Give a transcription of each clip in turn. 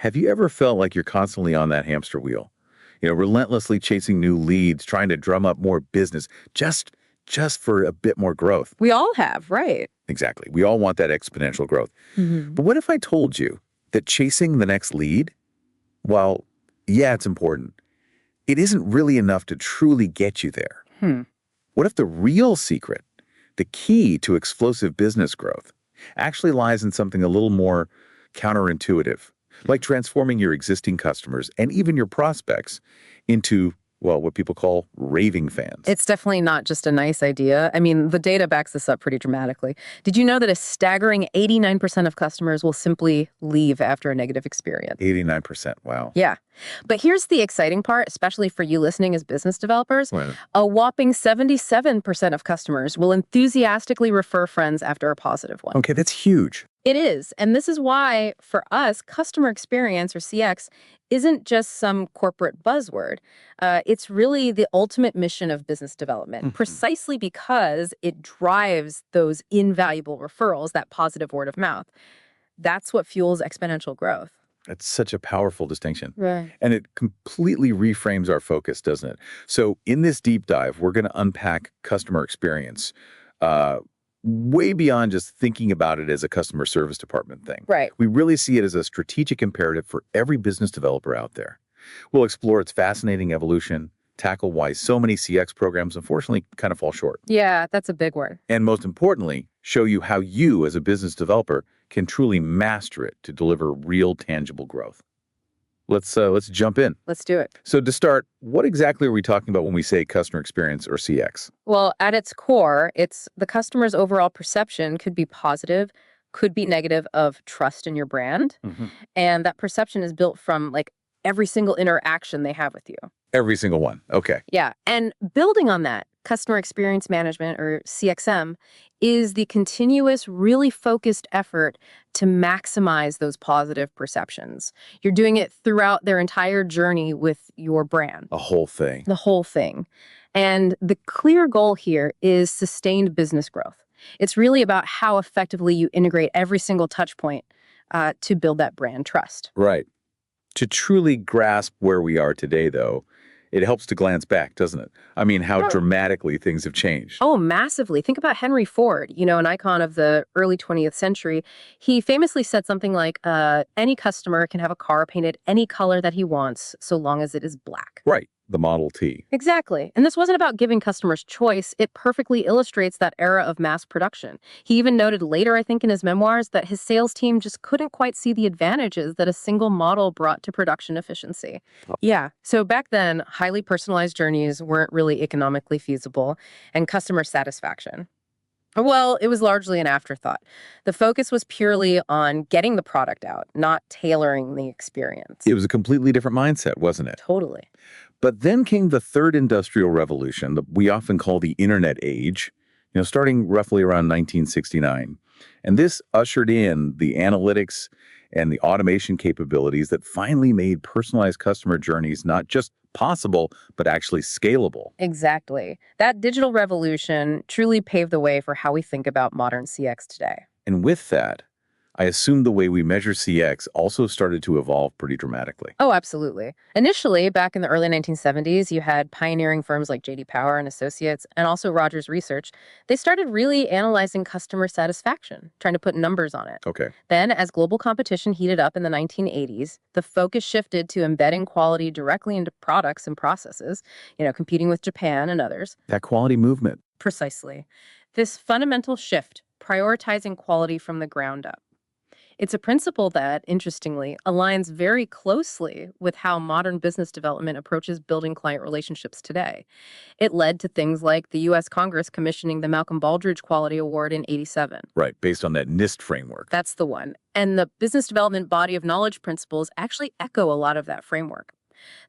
Have you ever felt like you're constantly on that hamster wheel? Relentlessly chasing new leads, trying to drum up more business just for a bit more growth. We all have, right? Exactly. We all want that exponential growth. Hmm. But what if I told you that chasing the next lead, well, yeah, it's important. It isn't really enough to truly get you there. Hmm. What if the real secret, the key to explosive business growth, actually lies in something a little more counterintuitive, like transforming your existing customers and even your prospects into, well, what people call raving fans? It's definitely not just a nice idea. I mean, the data backs this up pretty dramatically. Did you know that a staggering 89% of customers will simply leave after a negative experience? 89%. Wow. Yeah. But here's the exciting part, especially for you listening as business developers. Well, A whopping 77% of customers will enthusiastically refer friends after a positive one. okay, that's huge. It is. And this is why, for us, customer experience, or CX, isn't just some corporate buzzword. It's really the ultimate mission of business development, Mhm. precisely because it drives those invaluable referrals, that positive word of mouth. That's what fuels exponential growth. That's such a powerful distinction. Right. And it completely reframes our focus, doesn't it? So, in this deep dive, we're going to unpack customer experience uh, way beyond just thinking about it as a customer service department thing. Right. We really see it as a strategic imperative for every business developer out there. We'll explore its fascinating evolution, tackle why so many CX programs unfortunately kind of fall short, Yeah, that's a big word. and most importantly, show you how you as a business developer can truly master it to deliver real tangible growth. Let's jump in. Let's do it. So to start, what exactly are we talking about when we say customer experience or CX? Well, at its core, it's the customer's overall perception could be positive, could be negative of trust in your brand. Mhm. And that perception is built from like every single interaction they have with you. Every single one. Okay. Yeah. And building on that, customer experience management, or CXM, is the continuous, really focused effort to maximize those positive perceptions. You're doing it throughout their entire journey with your brand, A whole thing. the whole thing. And the clear goal here is sustained business growth. It's really about how effectively you integrate every single touch point to build that brand trust. Right. To truly grasp where we are today, though, it helps to glance back, doesn't it? I mean, how Sure. dramatically things have changed. Oh, massively. Think about Henry Ford, an icon of the early 20th century. He famously said something like, any customer can have a car painted any color that he wants, so long as it is black. Right. The Model T. Exactly. And this wasn't about giving customers choice. It perfectly illustrates that era of mass production. He even noted later, I think, in his memoirs, that his sales team just couldn't quite see the advantages that a single model brought to production efficiency. Yeah. So back then, highly personalized journeys weren't really economically feasible, and customer satisfaction, well, it was largely an afterthought. The focus was purely on getting the product out, not tailoring the experience. It was a completely different mindset, wasn't it? Totally. But then came the third industrial revolution that we often call the internet age, starting roughly around 1969. And this ushered in the analytics and the automation capabilities that finally made personalized customer journeys not just possible, but actually scalable. Exactly. That digital revolution truly paved the way for how we think about modern CX today. And with that, I assume the way we measure CX also started to evolve pretty dramatically. Oh, absolutely. Initially, back in the early 1970s, you had pioneering firms like J.D. Power and Associates, and also Rogers Research. They started really analyzing customer satisfaction, trying to put numbers on it. Okay. Then, as global competition heated up in the 1980s, the focus shifted to embedding quality directly into products and processes, competing with Japan and others. That quality movement. Precisely. This fundamental shift, prioritizing quality from the ground up. It's a principle that, interestingly, aligns very closely with how modern business development approaches building client relationships today. It led to things like the U.S. Congress commissioning the Malcolm Baldrige Quality Award in '87. Right, based on that NIST framework. That's the one. And the business development body of knowledge principles actually echo a lot of that framework.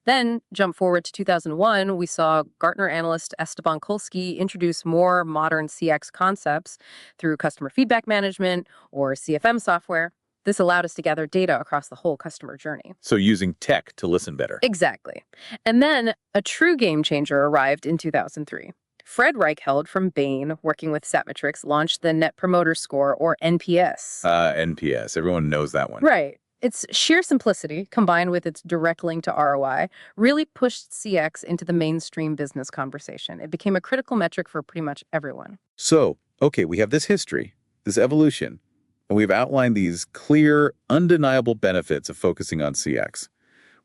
Then, jump forward to 2001, we saw Gartner analyst Esteban Kolsky introduce more modern CX concepts through customer feedback management or CFM software. This allowed us to gather data across the whole customer journey. So using tech to listen better. Exactly. And then a true game changer arrived in 2003. Fred Reichheld from Bain, working with Satmetrix, launched the Net Promoter Score, or NPS. NPS. Everyone knows that one. Right. Its sheer simplicity, combined with its direct link to ROI, really pushed CX into the mainstream business conversation. It became a critical metric for pretty much everyone. So, okay, we have this history, this evolution, and we've outlined these clear, undeniable benefits of focusing on CX,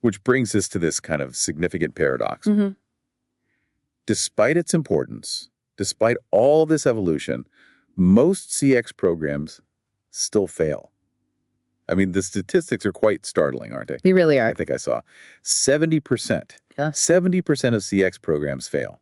which brings us to this kind of significant paradox. Hmm. Despite its importance, despite all this evolution, most CX programs still fail. I mean, the statistics are quite startling, aren't they? They really I are. think I saw 70%. Yeah. 70% of CX programs fail.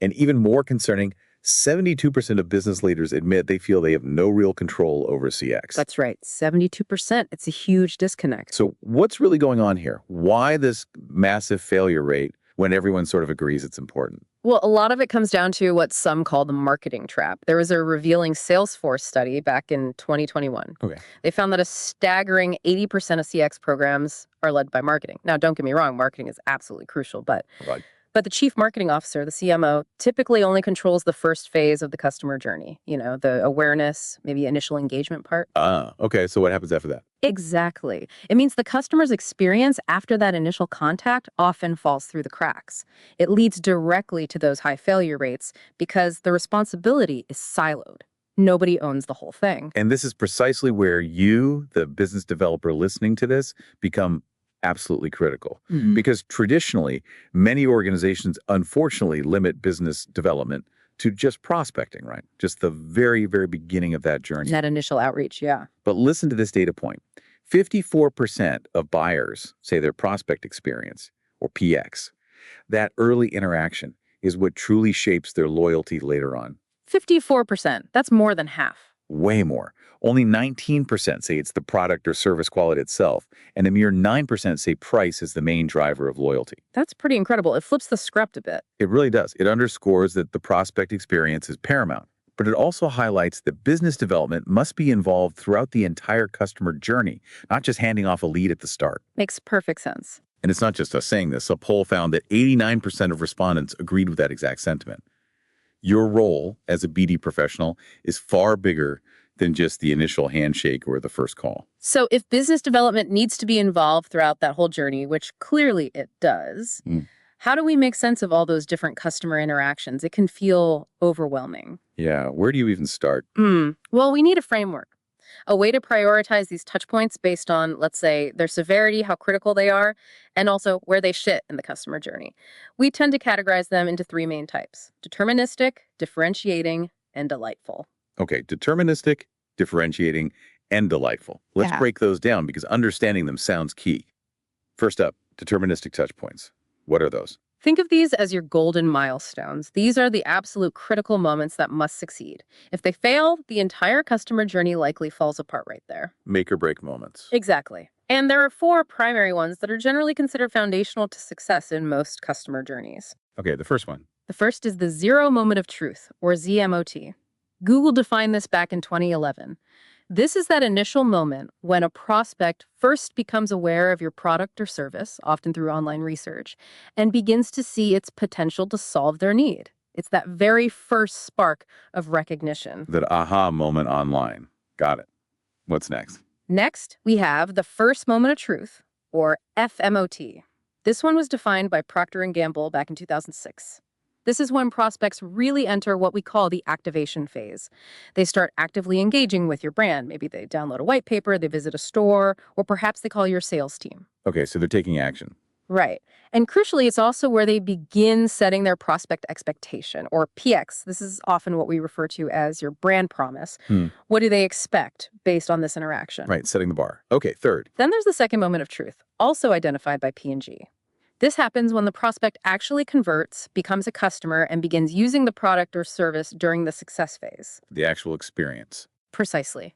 And even more concerning, 72% of business leaders admit they feel they have no real control over CX. That's right. 72%. It's a huge disconnect. So what's really going on here? Why this massive failure rate when everyone sort of agrees it's important? Well, a lot of it comes down to what some call the marketing trap. There was a revealing Salesforce study back in 2021. Okay. They found that a staggering 80% of CX programs are led by marketing. Now, don't get me wrong, marketing is absolutely crucial, but Right. the chief marketing officer, the CMO, typically only controls the first phase of the customer journey, the awareness, maybe initial engagement part. Okay. So what happens after that? Exactly. It means the customer's experience after that initial contact often falls through the cracks. It leads directly to those high failure rates because the responsibility is siloed. Nobody owns the whole thing. And this is precisely where you, the business developer listening to this, become absolutely critical. Because traditionally, many organizations unfortunately limit business development to just prospecting, right? Just the very, very beginning of that journey. That initial outreach, yeah. But listen to this data point. 54% of buyers say their prospect experience, or PX, that early interaction is what truly shapes their loyalty later on. 54%. That's more than half. Way more. Only 19% say it's the product or service quality itself, and a mere 9% say price is the main driver of loyalty. That's pretty incredible. It flips the script a bit. It really does. It underscores that the prospect experience is paramount, but it also highlights that business development must be involved throughout the entire customer journey, not just handing off a lead at the start. Makes perfect sense. And it's not just us saying this. A poll found that 89% of respondents agreed with that exact sentiment. Your role as a BD professional is far bigger than just the initial handshake or the first call. So if business development needs to be involved throughout that whole journey, which clearly it does, how do we make sense of all those different customer interactions? It can feel overwhelming. Yeah, where do you even start? Well, we need a framework, a way to prioritize these touch points based on, let's say, their severity, how critical they are, and also where they sit in the customer journey. We tend to categorize them into three main types: deterministic, differentiating, and delightful. Okay, deterministic, differentiating, and delightful. Let's Yeah. break those down because understanding them sounds key. First up, deterministic touch points. What are those? Think of these as your golden milestones. These are the absolute critical moments that must succeed. If they fail, the entire customer journey likely falls apart right there. Make or break moments. Exactly. And there are four primary ones that are generally considered foundational to success in most customer journeys. Okay, the first one. The first is the zero moment of truth, or ZMOT. Google defined this back in 2011. This is that initial moment when a prospect first becomes aware of your product or service, often through online research, and begins to see its potential to solve their need. It's that very first spark of recognition. That aha moment online. Got it. What's next? Next, we have the first moment of truth, or FMOT. This one was defined by Procter & Gamble back in 2006. This is when prospects really enter what we call the activation phase. They start actively engaging with your brand. Maybe they download a white paper, they visit a store, or perhaps they call your sales team. Okay, so they're taking action. Right. And crucially, it's also where they begin setting their prospect expectation, or PX. This is often what we refer to as your brand promise. What do they expect based on this interaction? Right, setting the bar. Okay, third. Then there's the second moment of truth, also identified by P&G. This happens when the prospect actually converts, becomes a customer, and begins using the product or service during the success phase. The actual experience. Precisely.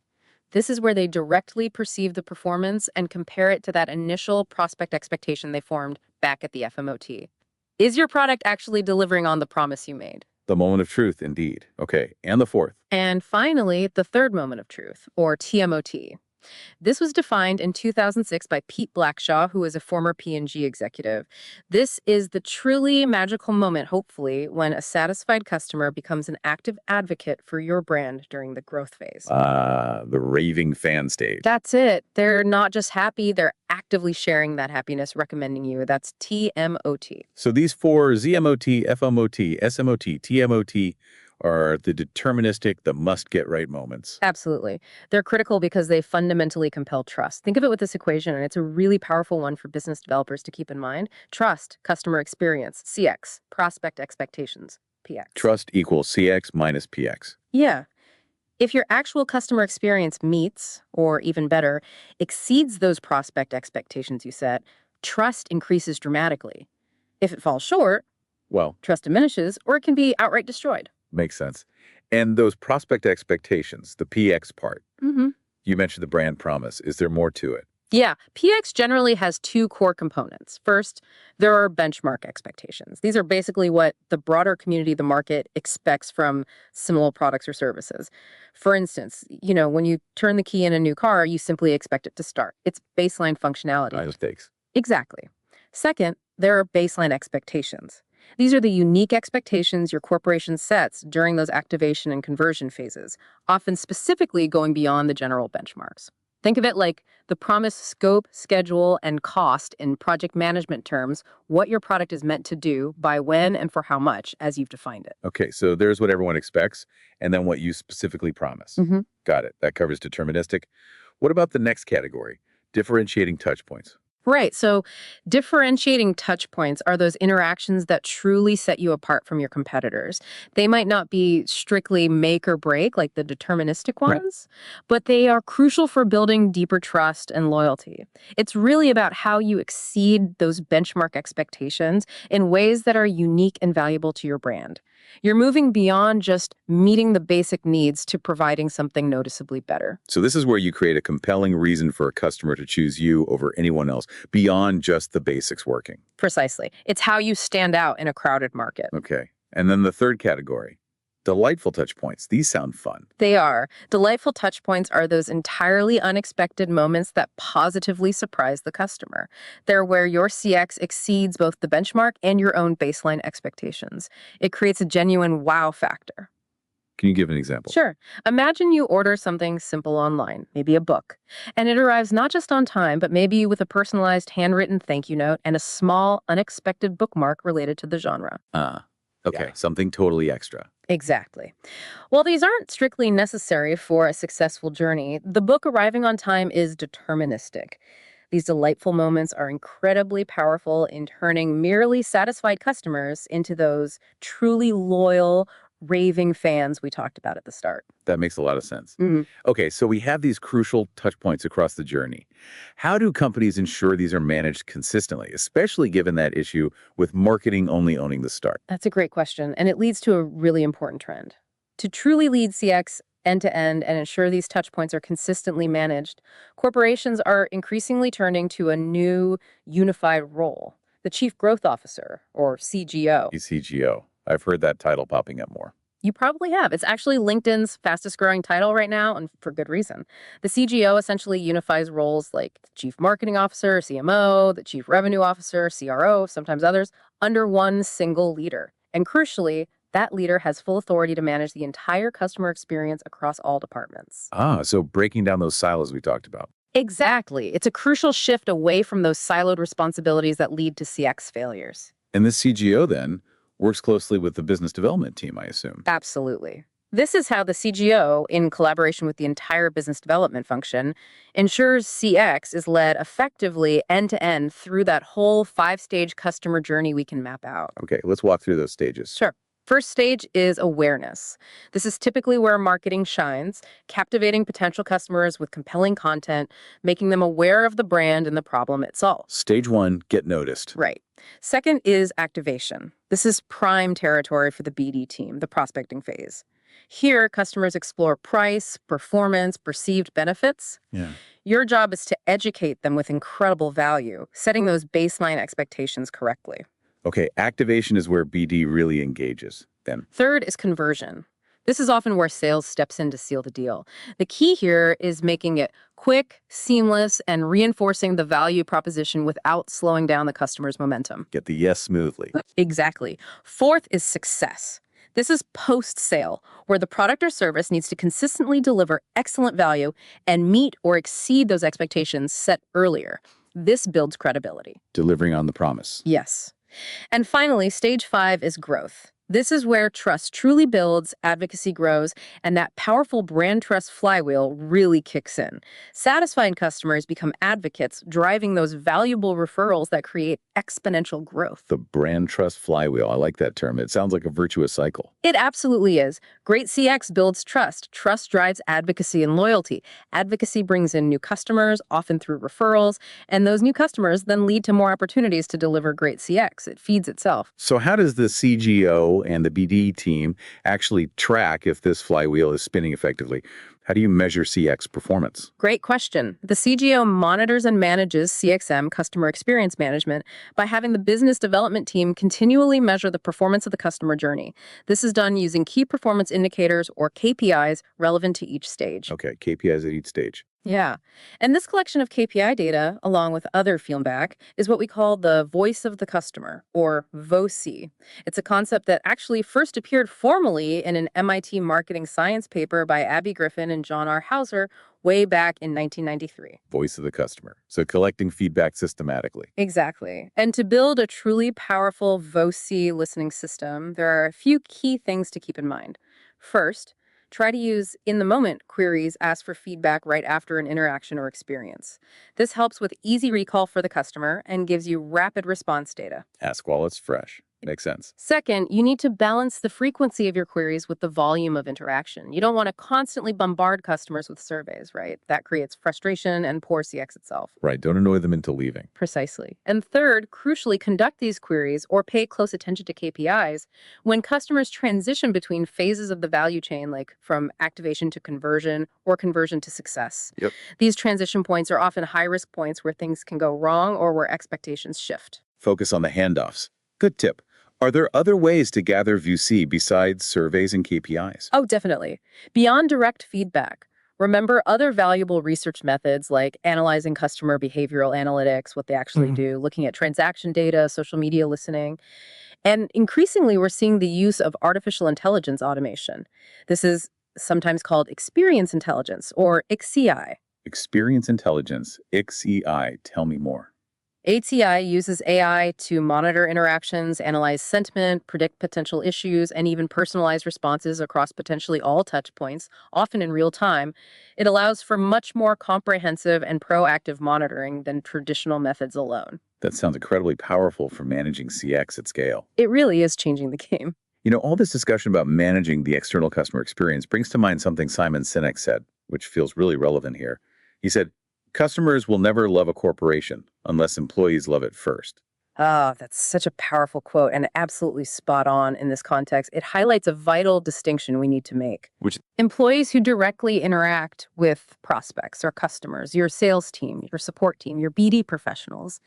This is where they directly perceive the performance and compare it to that initial prospect expectation they formed back at the FMOT. Is your product actually delivering on the promise you made? The moment of truth, indeed. Okay, and the fourth. And finally, the third moment of truth, or TMOT. This was defined in 2006 by Pete Blackshaw, who is a former P&G executive. This is the truly magical moment, hopefully, when a satisfied customer becomes an active advocate for your brand during the growth phase. The raving fan stage. That's it. They're not just happy, they're actively sharing that happiness, recommending you. That's TMOT. So these four, ZMOT, FMOT, SMOT, TMOT, are the deterministic, the must-get-right moments. Absolutely. They're critical because they fundamentally compel trust. Think of it with this equation, and it's a really powerful one for business developers to keep in mind. Trust, customer experience, CX, prospect expectations, PX. Trust equals CX minus PX. Yeah. If your actual customer experience meets, or even better, exceeds those prospect expectations you set, trust increases dramatically. If it falls short, Well, trust diminishes, or it can be outright destroyed. makes sense. And those prospect expectations, the PX part, Mm-hmm. you mentioned the brand promise. Is there more to it? Yeah, PX generally has two core components. First, there are benchmark expectations. These are basically what the broader community, the market, expects from similar products or services. For instance, when you turn the key in a new car, you simply expect it to start. It's baseline functionality. High stakes. Exactly. Second, there are baseline expectations. These are the unique expectations your corporation sets during those activation and conversion phases, often specifically going beyond the general benchmarks. Think of it like the promised scope, schedule, and cost in project management terms, what your product is meant to do, by when, and for how much, as you've defined it. Okay, so there's what everyone expects, and then what you specifically promise. Mm-hmm. Got it. That covers deterministic. What about the next category? Differentiating touch points. Right. So differentiating touch points are those interactions that truly set you apart from your competitors. They might not be strictly make or break like the deterministic Right. ones, but they are crucial for building deeper trust and loyalty. It's really about how you exceed those benchmark expectations in ways that are unique and valuable to your brand. You're moving beyond just meeting the basic needs to providing something noticeably better. So this is where you create a compelling reason for a customer to choose you over anyone else beyond just the basics working. Precisely. It's how you stand out in a crowded market. Okay. And then the third category, delightful touch points. These sound fun. They are. Delightful touch points are those entirely unexpected moments that positively surprise the customer. They're where your CX exceeds both the benchmark and your own baseline expectations. It creates a genuine wow factor. Can you give an example? Sure. Imagine you order something simple online, maybe a book, and it arrives not just on time, but maybe with a personalized handwritten thank you note and a small, unexpected bookmark related to the genre. Okay. Yeah. Something totally extra. Exactly. While these aren't strictly necessary for a successful journey, the book arriving on time is deterministic. These delightful moments are incredibly powerful in turning merely satisfied customers into those truly loyal, raving fans we talked about at the start. That makes a lot of sense. Mhm. Okay, so we have these crucial touch points across the journey. How do companies ensure these are managed consistently, especially given that issue with marketing only owning the start? That's a great question, and it leads to a really important trend. To truly lead CX end to end and ensure these touch points are consistently managed, corporations are increasingly turning to a new unified role, the Chief Growth Officer, or CGO. CGO. I've heard that title popping up more. You probably have. It's actually LinkedIn's fastest growing title right now, and for good reason. The CGO essentially unifies roles like the Chief Marketing Officer, CMO, the Chief Revenue Officer, CRO, sometimes others, under one single leader. And crucially, that leader has full authority to manage the entire customer experience across all departments. So breaking down those silos we talked about. Exactly. It's a crucial shift away from those siloed responsibilities that lead to CX failures. And this CGO then works closely with the business development team, I assume. Absolutely. This is how the CGO, in collaboration with the entire business development function, ensures CX is led effectively end to end through that whole 5-stage customer journey we can map out. Okay, let's walk through those stages. Sure. First stage is awareness. This is typically where marketing shines, captivating potential customers with compelling content, making them aware of the brand and the problem it solves. Stage 1, get noticed. Right. Second is activation. This is prime territory for the BD team, the prospecting phase. Here, customers explore price, performance, perceived benefits. Yeah. Your job is to educate them with incredible value, setting those baseline expectations correctly. Okay, activation is where BD really engages then. Third is conversion. This is often where sales steps in to seal the deal. The key here is making it Quick, seamless, and reinforcing the value proposition without slowing down the customer's momentum. Get the yes smoothly. Exactly. Fourth is success. This is post-sale, where the product or service needs to consistently deliver excellent value and meet or exceed those expectations set earlier. This builds credibility. Delivering on the promise. Yes. And finally, stage 5 is growth. This is where trust truly builds, advocacy grows, and that powerful brand trust flywheel really kicks in. Satisfied customers become advocates, driving those valuable referrals that create exponential growth. The brand trust flywheel. I like that term. It sounds like a virtuous cycle. It absolutely is. Great CX builds trust. Trust drives advocacy and loyalty. Advocacy brings in new customers, often through referrals, and those new customers then lead to more opportunities to deliver great CX. It feeds itself. So how does the CGO and the BD team actually track if this flywheel is spinning effectively? How do you measure CX performance? Great question. The CGO monitors and manages CXM, customer experience management, by having the business development team continually measure the performance of the customer journey. This is done using key performance indicators or KPIs relevant to each stage. Okay, KPIs at each stage. Yeah. And this collection of KPI data, along with other feedback, is what we call the voice of the customer, or VOC. It's a concept that actually first appeared formally in an MIT marketing science paper by Abby Griffin and John R. Hauser way back in 1993. Voice of the customer. So collecting feedback systematically. Exactly. And to build a truly powerful VOC listening system, there are a few key things to keep in mind. First, try to use in-the-moment queries asked for feedback right after an interaction or experience. This helps with easy recall for the customer and gives you rapid response data. Ask while it's fresh. Makes sense. Second, you need to balance the frequency of your queries with the volume of interaction. You don't want to constantly bombard customers with surveys, right? That creates frustration and poor CX itself. Right. Don't annoy them into leaving. Precisely. And third, crucially, conduct these queries or pay close attention to KPIs when customers transition between phases of the value chain, like from activation to conversion or conversion to success. Yep. These transition points are often high-risk points where things can go wrong or where expectations shift. Focus on the handoffs. Good tip. Are there other ways to gather VUC besides surveys and KPIs? Oh, definitely. Beyond direct feedback, remember other valuable research methods like analyzing customer behavioral analytics, what they actually do, looking at transaction data, social media listening. And increasingly, we're seeing the use of artificial intelligence automation. This is sometimes called experience intelligence, or XCI. Experience intelligence, XEI. Tell me more. ATI uses AI to monitor interactions, analyze sentiment, predict potential issues, and even personalize responses across potentially all touch points, often in real time. It allows for much more comprehensive and proactive monitoring than traditional methods alone. That sounds incredibly powerful for managing CX at scale. It really is changing the game. You know, all this discussion about managing the external customer experience brings to mind something Simon Sinek said, which feels really relevant here. He said, "Customers will never love a corporation unless employees love it first." Oh, that's such a powerful quote and absolutely spot on in this context. It highlights a vital distinction we need to make. Which Employees who directly interact with prospects or customers, your sales team, your support team, your BD professionals,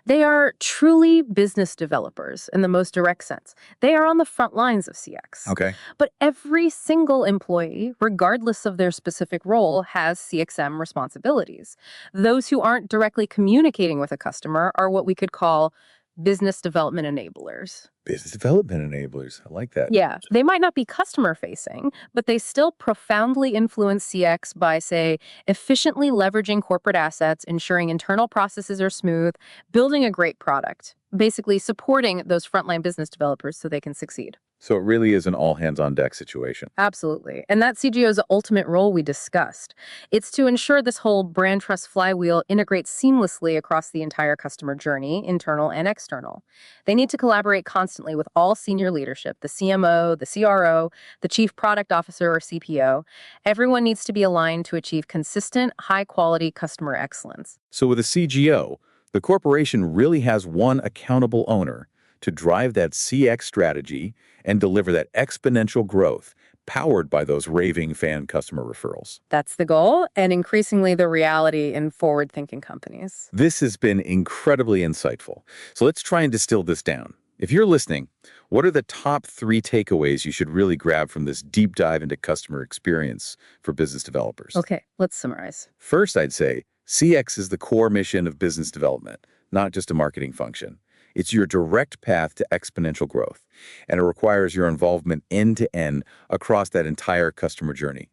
they are truly business developers in the most direct sense. They are on the front lines of CX. Okay. But every single employee, regardless of their specific role, has CXM responsibilities. Those who aren't directly communicating with a customer are what we could call business development enablers. Business development enablers. I like that. Yeah, they might not be customer facing, but they still profoundly influence CX by, say, efficiently leveraging corporate assets, ensuring internal processes are smooth, building a great product, basically supporting those frontline business developers so they can succeed. So it really is an all hands on deck situation. Absolutely. And that's CGO's ultimate role we discussed. It's to ensure this whole brand trust flywheel integrates seamlessly across the entire customer journey, internal and external. They need to collaborate constantly with all senior leadership, the CMO, the CRO, the chief product officer or CPO. Everyone needs to be aligned to achieve consistent, high-quality customer excellence. So with a CGO, the corporation really has one accountable owner to drive that CX strategy and deliver that exponential growth powered by those raving fan customer referrals. That's the goal, and increasingly the reality in forward-thinking companies. This has been incredibly insightful. So let's try and distill this down. If you're listening, what are the top 3 takeaways you should really grab from this deep dive into customer experience for business developers? Okay, let's summarize. First, I'd say CX is the core mission of business development, not just a marketing function. It's your direct path to exponential growth, and it requires your involvement end to end across that entire customer journey.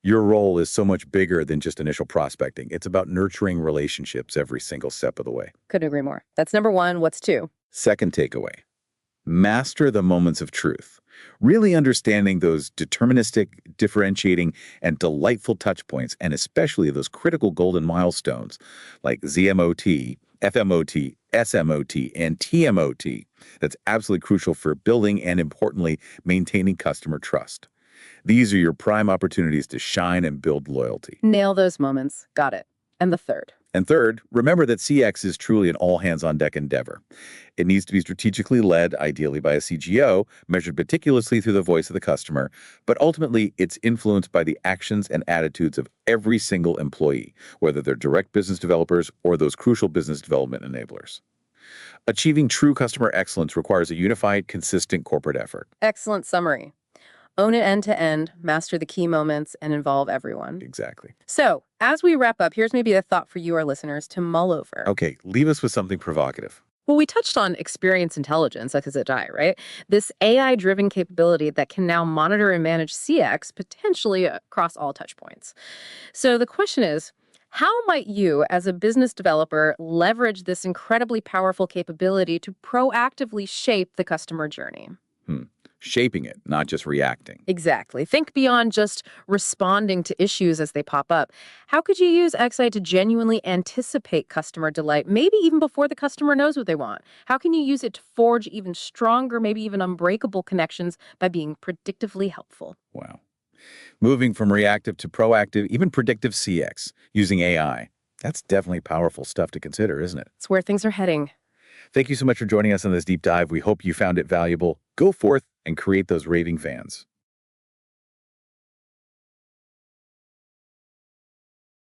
Your role is so much bigger than just initial prospecting. It's about nurturing relationships every single step of the way. Couldn't agree more. That's number one. What's two? Second takeaway, master the moments of truth. Really understanding those deterministic, differentiating, and delightful touch points, and especially those critical golden milestones like ZMOT, FMOT, SMOT, and TMOT. That's absolutely crucial for building and, importantly, maintaining customer trust. These are your prime opportunities to shine and build loyalty. Nail those moments. Got it. And the third? And third, remember that CX is truly an all-hands-on-deck endeavor. It needs to be strategically led, ideally by a CGO, measured meticulously through the voice of the customer, but ultimately it's influenced by the actions and attitudes of every single employee, whether they're direct business developers or those crucial business development enablers. Achieving true customer excellence requires a unified, consistent corporate effort. Excellent summary. Own it end to end, master the key moments, and involve everyone. Exactly. So, as we wrap up, here's maybe a thought for you, our listeners, to mull over. Okay, leave us with something provocative. Well, we touched on experience intelligence, like as a die, right? This AI-driven capability that can now monitor and manage CX potentially across all touch points. So the question is, how might you, as a business developer, leverage this incredibly powerful capability to proactively shape the customer journey? Shaping it, not just reacting. Exactly. Think beyond just responding to issues as they pop up. How could you use XI to genuinely anticipate customer delight, maybe even before the customer knows what they want? How can you use it to forge even stronger, maybe even unbreakable connections by being predictively helpful? Wow. Moving from reactive to proactive, even predictive CX using AI. That's definitely powerful stuff to consider, isn't it? It's where things are heading. Thank you so much for joining us on this deep dive. We hope you found it valuable. Go forth and create those raving fans.